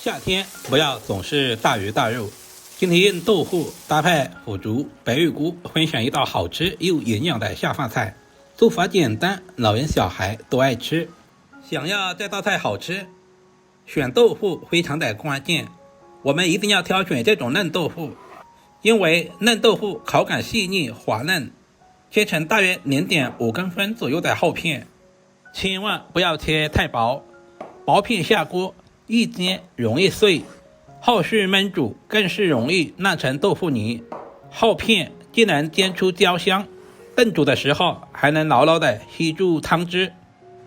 夏天不要總是大魚大肉。今天用豆腐搭配腐竹、白玉菇，分享一道好吃又營養的下飯菜。做法簡單，老人小孩都愛吃。想要这道菜好吃，選豆腐非常的關鍵。我們一定要挑選這種嫩豆腐，因為嫩豆腐口感細膩滑嫩。切成大約0.5公分左右的厚片，千萬不要切太薄，薄片下鍋一煎容易碎，後續燜煮更是容易爛成豆腐泥。厚片既能煎出焦香，燉煮的時候還能牢牢的吸住湯汁。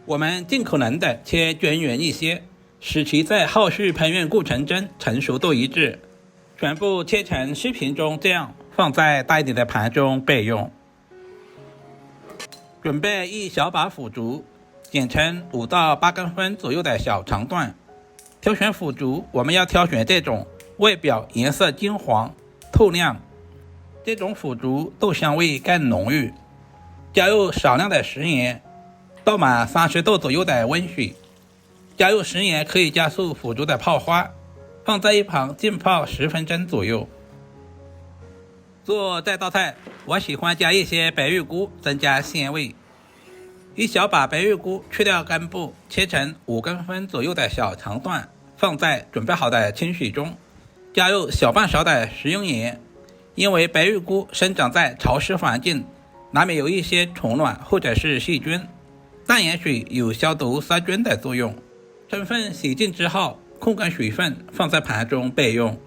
我們盡可能的切均勻一些，使其在後續烹飪過程中成熟度一致。全部切成視頻中這樣，放在大一點的盤中備用。準備一小把腐竹，剪成5到8公分左右的小長段。挑選腐竹，我們要挑選這種外表顏色金黃透亮，這種腐竹豆香味更濃郁。加入少量的食鹽，倒滿30度左右的溫水。加入食鹽可以加速腐竹的泡花，放在一旁浸泡10分鐘左右。做這道菜，我喜歡加一些白玉菇，增加鮮味。一小把白玉菇去掉根部，切成5公分左右的小長段，放在準備好的清水中。加入小半勺的食用鹽，因為白玉菇生長在潮濕環境，難免有一些蟲卵或者是細菌。淡鹽水有消毒殺菌的作用。充分洗淨之後，控乾水分，放在盤中備用。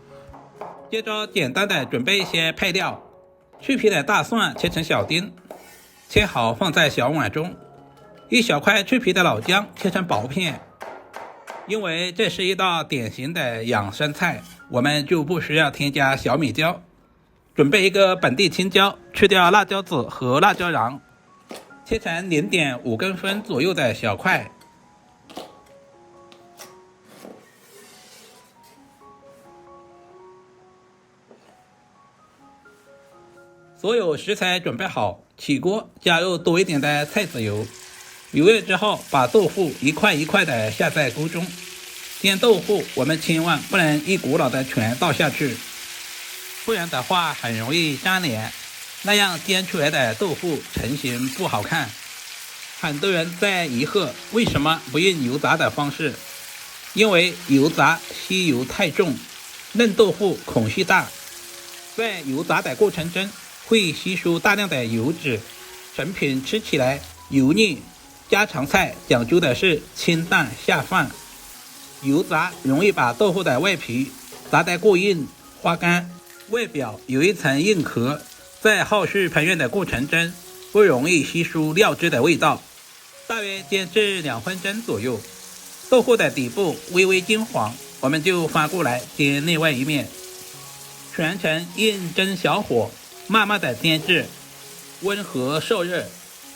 接着簡單的準備一些配料，去皮的大蒜切成小丁，切好放在小碗中。一小塊去皮的老薑切成薄片。因為這是一道典型的養生菜，我們就不需要添加小米椒。準備一個本地青椒，去掉辣椒籽和辣椒瓤，切成0.5公分左右的小塊。所有食材準備好，起鍋加入多一點的菜籽油，油熱之後把豆腐一塊一塊的下在鍋中。煎豆腐我們千萬不能一股腦的全倒下去，不然的話很容易粘連，那樣煎出來的豆腐成型不好看。很多人在疑惑為什麼不用油炸的方式，因為油炸吸油太重，嫩豆腐孔隙大，在油炸的過程中會吸收大量的油脂，成品吃起來油膩。家常菜講究的是清淡下飯，油炸容易把豆腐的外皮炸得過硬花乾，外表有一層硬殼，在後續烹飪的過程中不容易吸收料汁的味道。大約煎至2分鐘左右，豆腐的底部微微金黃，我們就翻過來煎另外一面，全程用中小火慢慢的煎制，溫和受熱，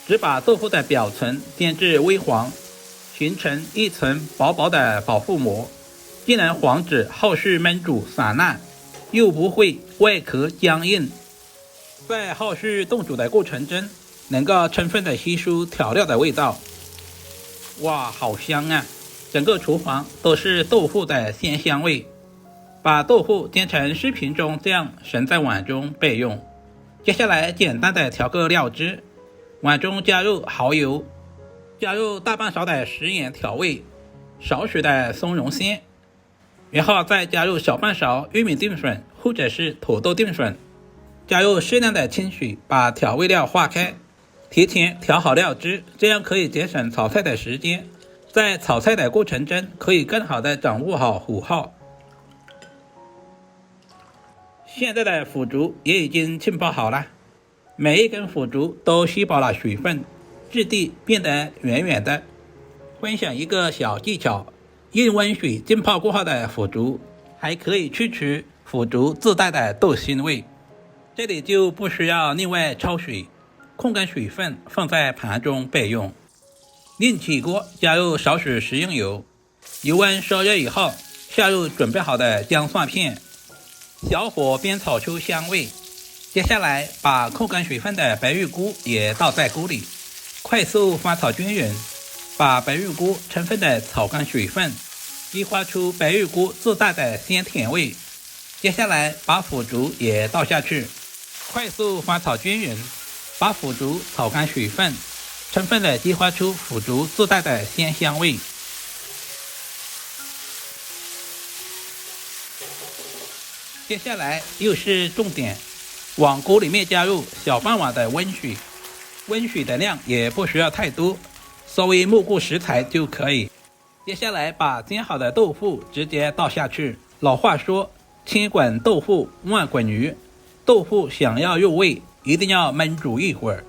只把豆腐的表層煎至微黃，形成一層薄薄的保護膜，既能防止後續燜煮散爛，又不會外殼僵硬。在後續凍煮的過程中，能夠充分的吸收調料的味道。哇，好香啊！整個廚房都是豆腐的鮮香味。把豆腐煎成視頻中這樣盛在碗中備用。接下來簡單的調個料汁，碗中加入蠔油，加入大半勺的食鹽調味，少許的松茸鮮，然後再加入小半勺玉米澱粉或者是土豆澱粉，加入適量的清水，把調味料化開，提前調好料汁，這樣可以節省炒菜的時間，在炒菜的過程中可以更好的掌握好火候。現在的腐竹也已經浸泡好了，每一根腐竹都吸饱了水分，質地變得圓圓的。分享一個小技巧，用溫水浸泡過後的腐竹，還可以去除腐竹自帶的豆腥味。這裡就不需要另外焯水，控乾水分，放在盤中備用。另起鍋，加入少許食用油，油溫燒熱以後，下入準備好的薑蒜片，小火煸炒出香味。接下來把控干水分的白玉菇也倒在鍋裡，快速翻炒均勻，把白玉菇充分的炒乾水分，激發出白玉菇自帶的鮮甜味。接下來把腐竹也倒下去，快速翻炒均勻，把腐竹炒乾水分，充分的激發出腐竹自帶的鮮香味。接下來又是重點，往鍋裡面加入小半碗的溫水，溫水的量也不需要太多，稍微没過食材就可以。接下來把煎好的豆腐直接倒下去。老話說，千滾豆腐萬滾魚，豆腐想要入味，一定要燜煮一會兒。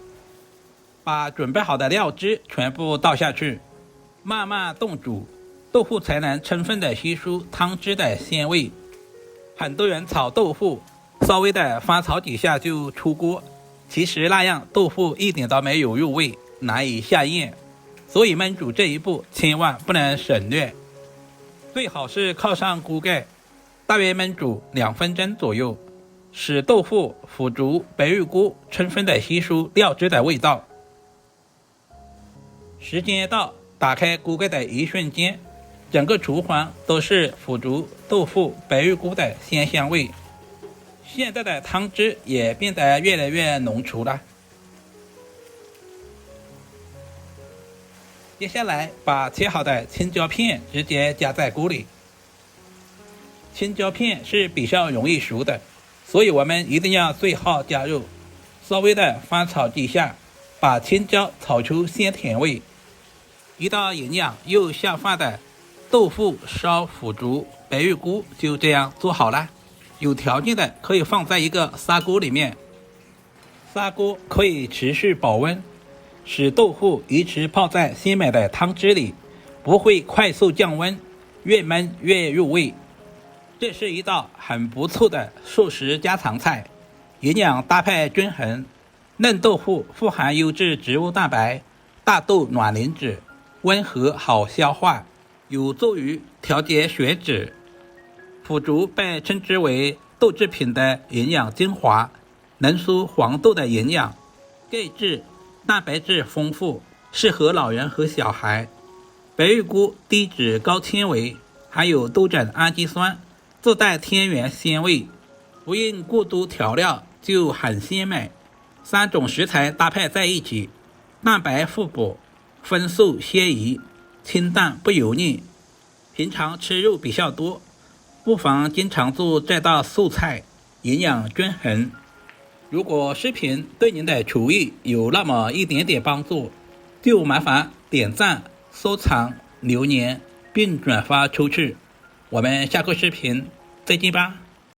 把準備好的料汁全部倒下去，慢慢凍煮，豆腐才能充分的吸收湯汁的鮮味。很多人炒豆腐稍微的翻炒幾下就出鍋，其實那樣豆腐一點都沒有入味，難以下咽。所以燜煮這一步千萬不能省略，最好是靠上鍋蓋，大約燜煮2分鐘左右，使豆腐、腐竹、白玉菇充分的吸收料汁的味道。時間到，打開鍋蓋的一瞬間，整個廚房都是腐竹、豆腐、白玉菇的鮮香味。現在的湯汁也變得越來越濃稠了。接下來把切好的青椒片直接加在鍋裡。青椒片是比較容易熟的，所以我們一定要最後加入，稍微的翻炒幾下，把青椒炒出鮮甜味。一道營養又下飯的豆腐燒腐竹白玉菇就這樣做好了。有條件的可以放在一個砂鍋裡面，砂鍋可以持續保溫，使豆腐一直泡在鮮美的湯汁裡，不會快速降溫，越燜越入味。這是一道很不錯的素食家常菜，營養搭配均衡。嫩豆腐富含優質植物蛋白、大豆卵磷脂，溫和好消化，有助於調節血脂。腐竹被稱之為豆製品的營養精華，能輸黃豆的營養，鈣質、蛋白質豐富，適合老人和小孩。白玉菇低脂高纖維，含有多種氨基酸，自帶天然鮮味，不用過多調料就很鮮美。3種食材搭配在一起，蛋白互補，荤素相宜，清淡不油膩。平常吃肉比較多，不妨經常做這道素菜，營養均衡。如果視頻對您的廚藝有那麼一點點幫助，就麻煩點讚、收藏、留言並轉發出去。我們下個視頻再見吧。